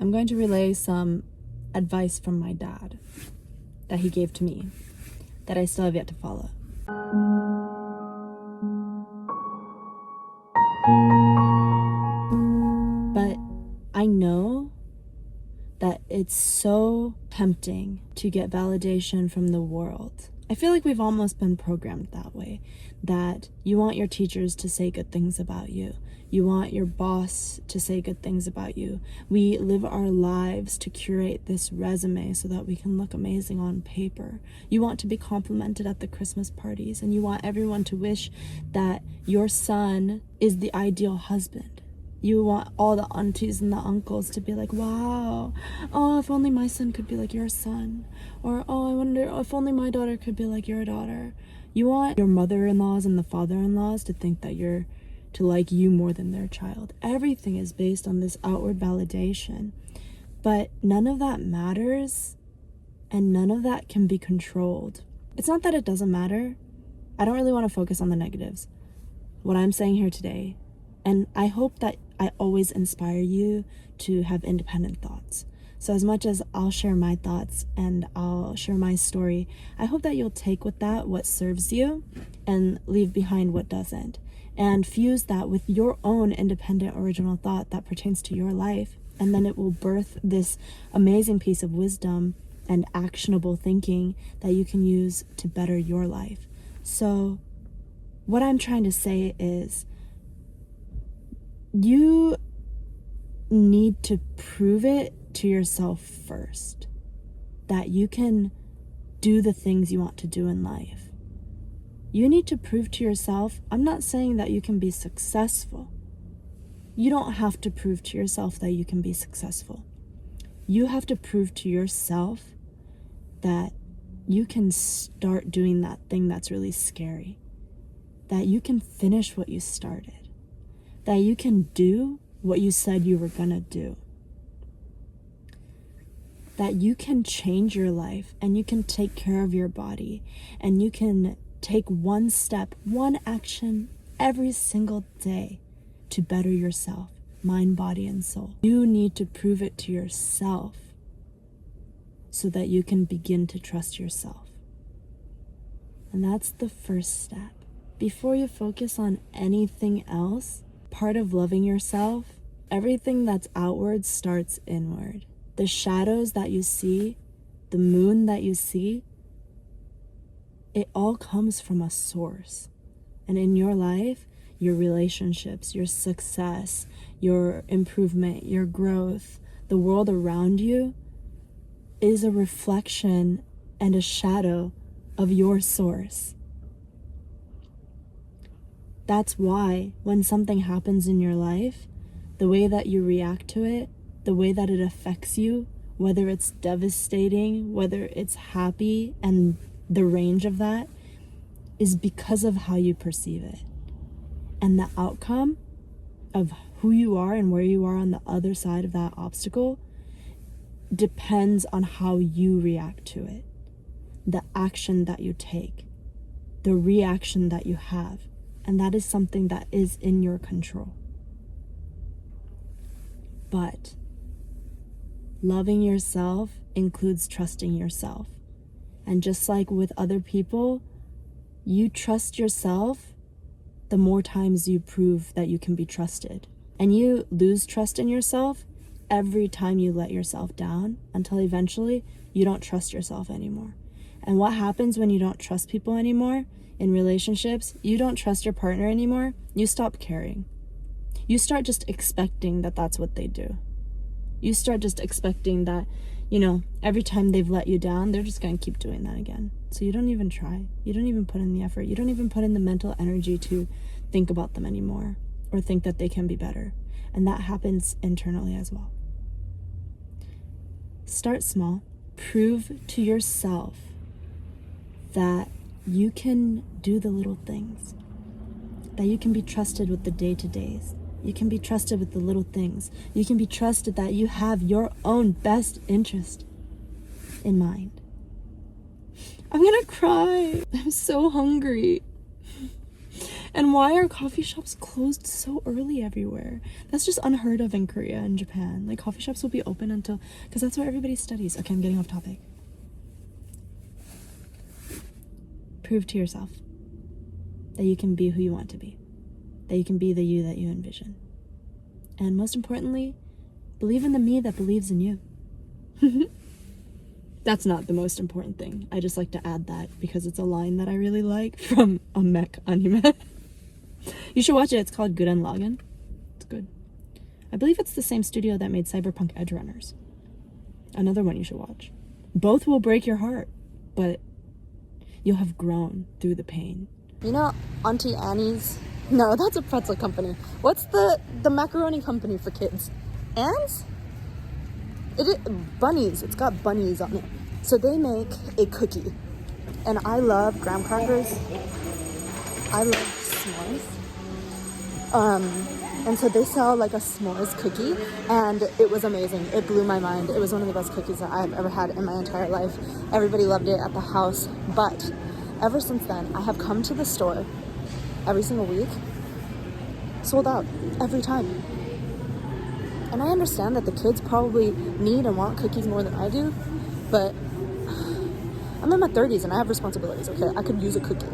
I'm going to relay some advice from my dad that he gave to me that I still have yet to follow. But I know that it's so tempting to get validation from the world. I feel like we've almost been programmed that way, that you want your teachers to say good things about you. You want your boss to say good things about you. We live our lives to curate this resume so that we can look amazing on paper. You want to be complimented at the Christmas parties, and you want everyone to wish that your son is the ideal husband. You want all the aunties and the uncles to be like, wow, oh, if only my son could be like your son. Or, oh, I wonder if only my daughter could be like your daughter. You want your mother-in-laws and the father-in-laws to think that to like you more than their child. Everything is based on this outward validation. But none of that matters, and none of that can be controlled. It's not that it doesn't matter. I don't really want to focus on the negatives. What I'm saying here today, and I hope that I always inspire you to have independent thoughts. So as much as I'll share my thoughts and I'll share my story, I hope that you'll take with that what serves you and leave behind what doesn't. And fuse that with your own independent original thought that pertains to your life. And then it will birth this amazing piece of wisdom and actionable thinking that you can use to better your life. So what I'm trying to say is, you need to prove it to yourself first that you can do the things you want to do in life. You need to prove to yourself, I'm not saying that you can be successful. You don't have to prove to yourself that you can be successful. You have to prove to yourself that you can start doing that thing that's really scary, that you can finish what you started, that you can do what you said you were gonna do, that you can change your life and you can take care of your body and you can take one step, one action every single day to better yourself, mind, body, and soul. You need to prove it to yourself so that you can begin to trust yourself. And that's the first step. Before you focus on anything else, part of loving yourself, everything that's outward starts inward. The shadows that you see, the moon that you see, it all comes from a source. And in your life, your relationships, your success, your improvement, your growth, the world around you is a reflection and a shadow of your source. That's why when something happens in your life, the way that you react to it, the way that it affects you, whether it's devastating, whether it's happy, and the range of that is because of how you perceive it. And the outcome of who you are and where you are on the other side of that obstacle depends on how you react to it, the action that you take, the reaction that you have. And that is something that is in your control. But loving yourself includes trusting yourself. And just like with other people, you trust yourself the more times you prove that you can be trusted. And you lose trust in yourself every time you let yourself down until eventually you don't trust yourself anymore. And what happens when you don't trust people anymore? In relationships, you don't trust your partner anymore, you stop caring. You start just expecting that that's what they do. You start just expecting that, every time they've let you down, they're just going to keep doing that again. So you don't even try. You don't even put in the effort. You don't even put in the mental energy to think about them anymore or think that they can be better. And that happens internally as well. Start small. Prove to yourself that you can do the little things, that you can be trusted with the day-to-days. You can be trusted with the little things. You can be trusted that you have your own best interest in mind. I'm gonna cry. I'm so hungry. And why are coffee shops closed so early everywhere? That's just unheard of in Korea and Japan. Like, coffee shops will be open until, because that's where everybody studies. Okay, I'm getting off topic. Prove to yourself that you can be who you want to be, that you can be the you that you envision. And most importantly, believe in the me that believes in you. That's not the most important thing. I just like to add that because it's a line that I really like from a mech anime. You should watch it. It's called Gurren Lagann. It's good. I believe it's the same studio that made Cyberpunk Edge Runners. Another one you should watch. Both will break your heart, but you'll have grown through the pain. You know Auntie Annie's? No, that's a pretzel company. What's the macaroni company for kids? Ann's? Bunnies. It's got bunnies on it. So they make a cookie. And I love graham crackers. I love s'mores. And so they sell like a s'mores cookie, and it was amazing. It blew my mind. It was one of the best cookies that I've ever had in my entire life. Everybody loved it at the house. But ever since then, I have come to the store every single week, sold out every time. And I understand that the kids probably need and want cookies more than I do, but I'm in my 30s and I have responsibilities, okay? I could use a cookie.